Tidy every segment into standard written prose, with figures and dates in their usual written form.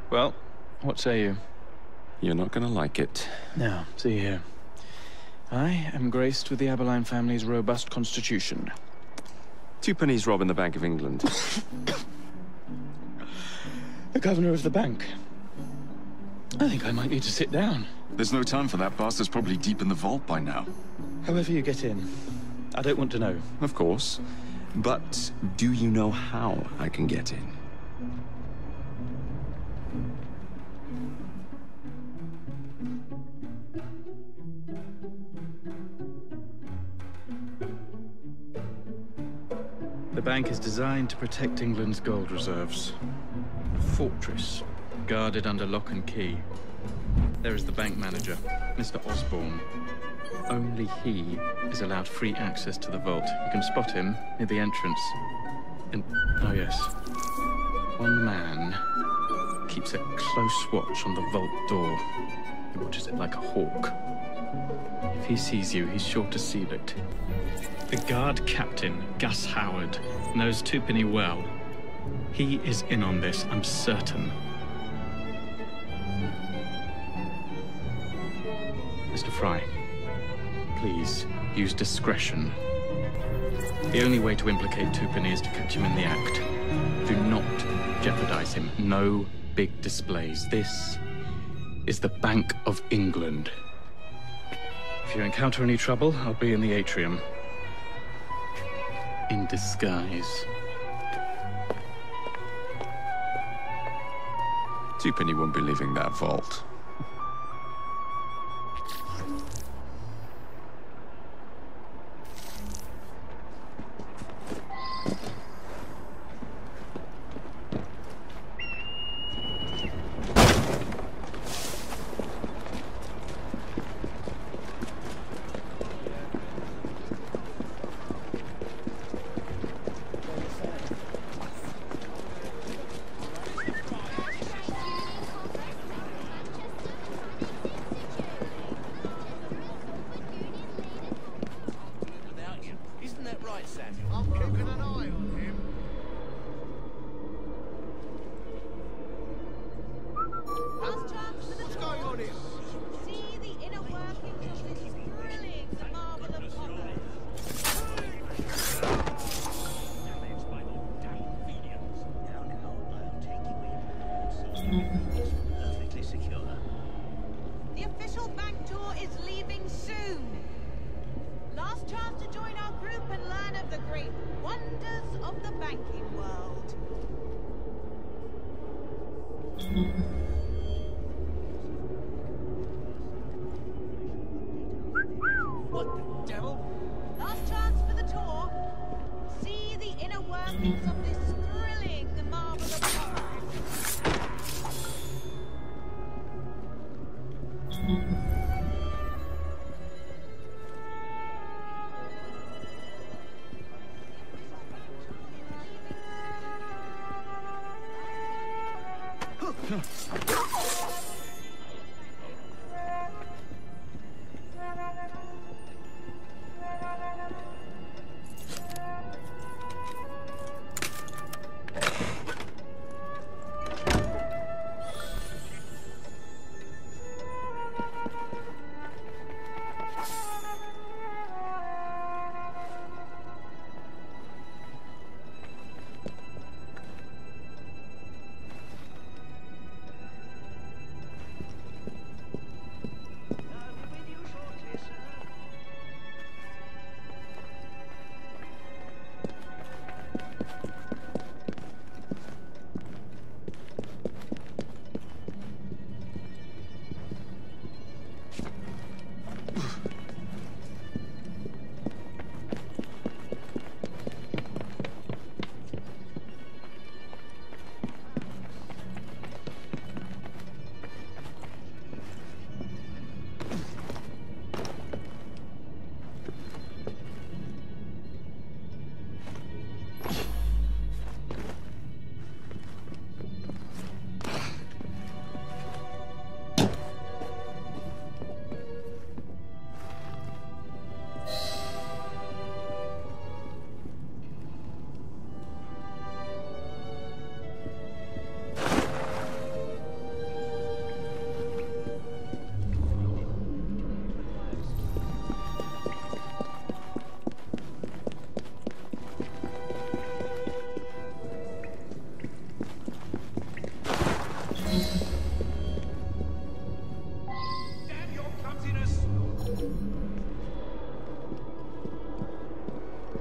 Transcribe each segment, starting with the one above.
Well, what say you? You're not gonna like it. Now, see here. I am graced with the Aberline family's robust constitution. Twopenny's robbing the Bank of England. The governor of the bank. I think I might need to sit down. There's no time for that. Bastard's probably deep in the vault by now. However you get in, I don't want to know. Of course. But do you know how I can get in? The bank is designed to protect England's gold reserves. A fortress, guarded under lock and key. There is the bank manager, Mr. Osborne. Only he is allowed free access to the vault. You can spot him near the entrance. And, oh yes, one man keeps a close watch on the vault door. He watches it like a hawk. If he sees you, he's sure to seal it. The guard captain, Gus Howard, knows Twopenny well. He is in on this, I'm certain. Mr. Frye, please use discretion. The only way to implicate Twopenny is to catch him in the act. Do not jeopardize him. No big displays. This is the Bank of England. If you encounter any trouble, I'll be in the atrium. In disguise. Twopenny won't be leaving that vault.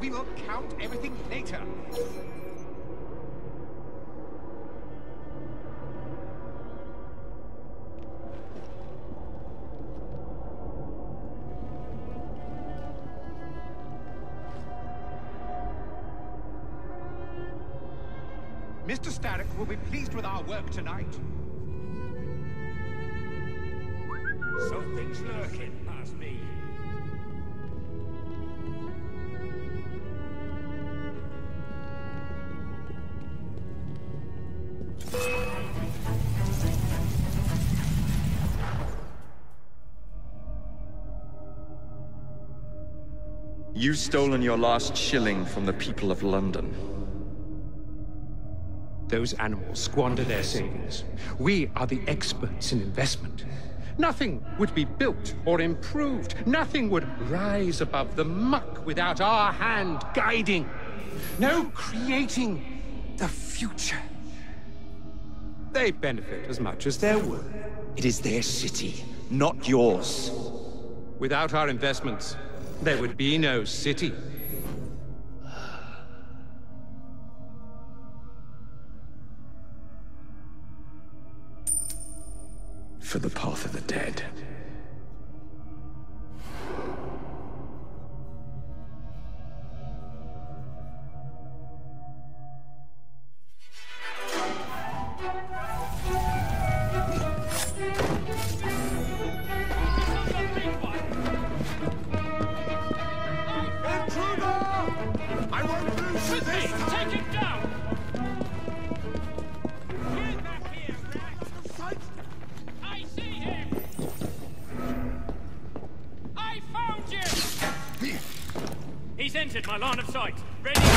We will count everything later. Mr. Starrick will be pleased with our work tonight. Something's lurking past me. You've stolen your last shilling from the people of London. Those animals squander their savings. We are the experts in investment. Nothing would be built or improved. Nothing would rise above the muck without our hand guiding. No creating the future. They benefit as much as their work. It is their city, not yours. Without our investments, there would be no city. For the path of the dead. He's entered my line of sight. Ready to go.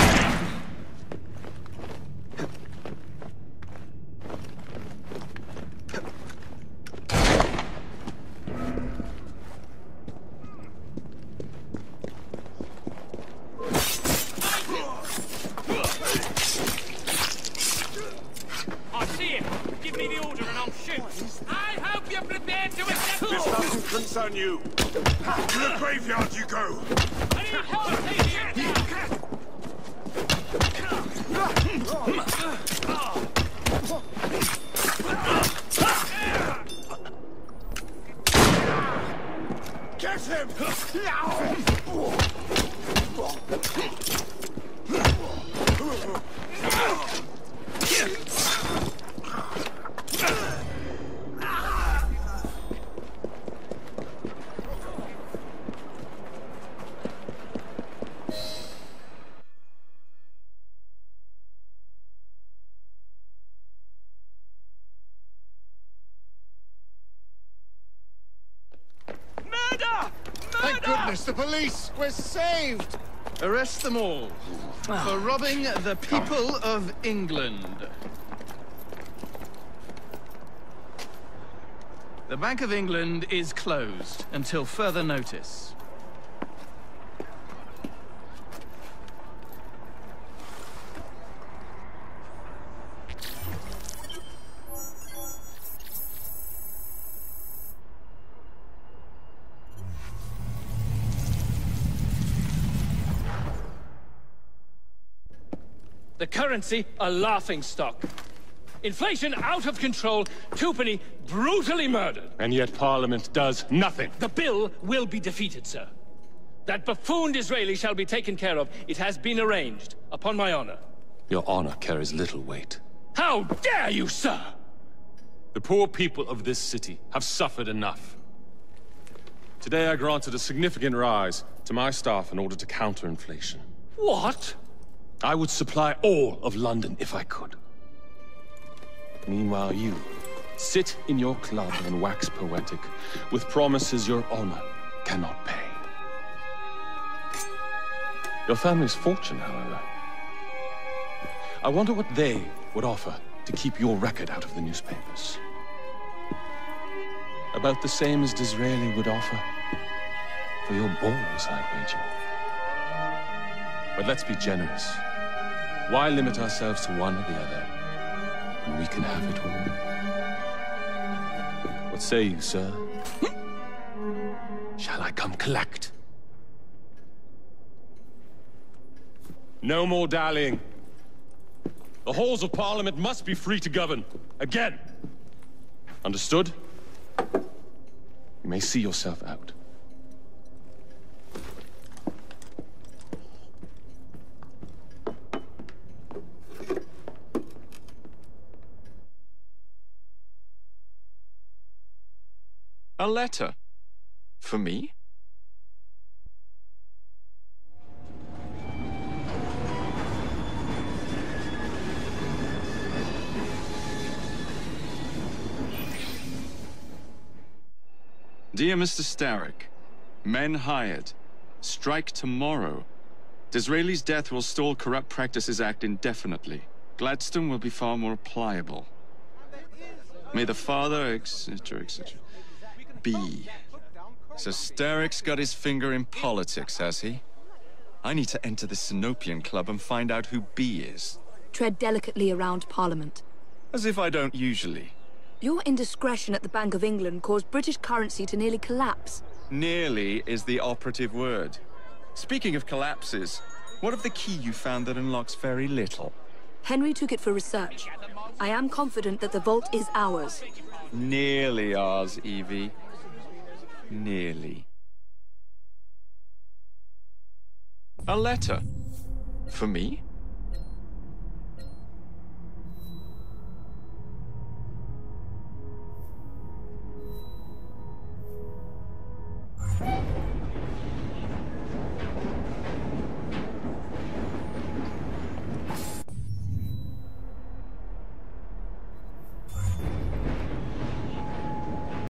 I see him. Give me the order and I'll shoot. I hope you're prepared to accept. This doesn't concern you. To the graveyard you go. I need help. Get him! Thank goodness, the police! We're saved! Arrest them all for robbing the people of England. The Bank of England is closed until further notice. The currency, a laughingstock. Inflation out of control, Twopenny brutally murdered. And yet Parliament does nothing. The bill will be defeated, sir. That buffoon Disraeli shall be taken care of. It has been arranged, upon my honor. Your honor carries little weight. How dare you, sir! The poor people of this city have suffered enough. Today I granted a significant rise to my staff in order to counter inflation. What? I would supply all of London if I could. Meanwhile, you sit in your club and wax poetic with promises your honor cannot pay. Your family's fortune, however. I wonder what they would offer to keep your record out of the newspapers. About the same as Disraeli would offer for your balls, I wager. But let's be generous. Why limit ourselves to one or the other when we can have it all? What say you, sir? Shall I come collect? No more dallying. The halls of Parliament must be free to govern. Again. Understood? You may see yourself out. A letter? For me? Dear Mr. Starrick, men hired. Strike tomorrow. Disraeli's death will stall Corrupt Practices Act indefinitely. Gladstone will be far more pliable. May the father, etc., etc. B. So Starrick's got his finger in politics, has he? I need to enter the Sinopian Club and find out who B is. Tread delicately around Parliament. As if I don't usually. Your indiscretion at the Bank of England caused British currency to nearly collapse. Nearly is the operative word. Speaking of collapses, what of the key you found that unlocks very little? Henry took it for research. I am confident that the vault is ours. Nearly ours, Evie. Nearly. A letter? For me?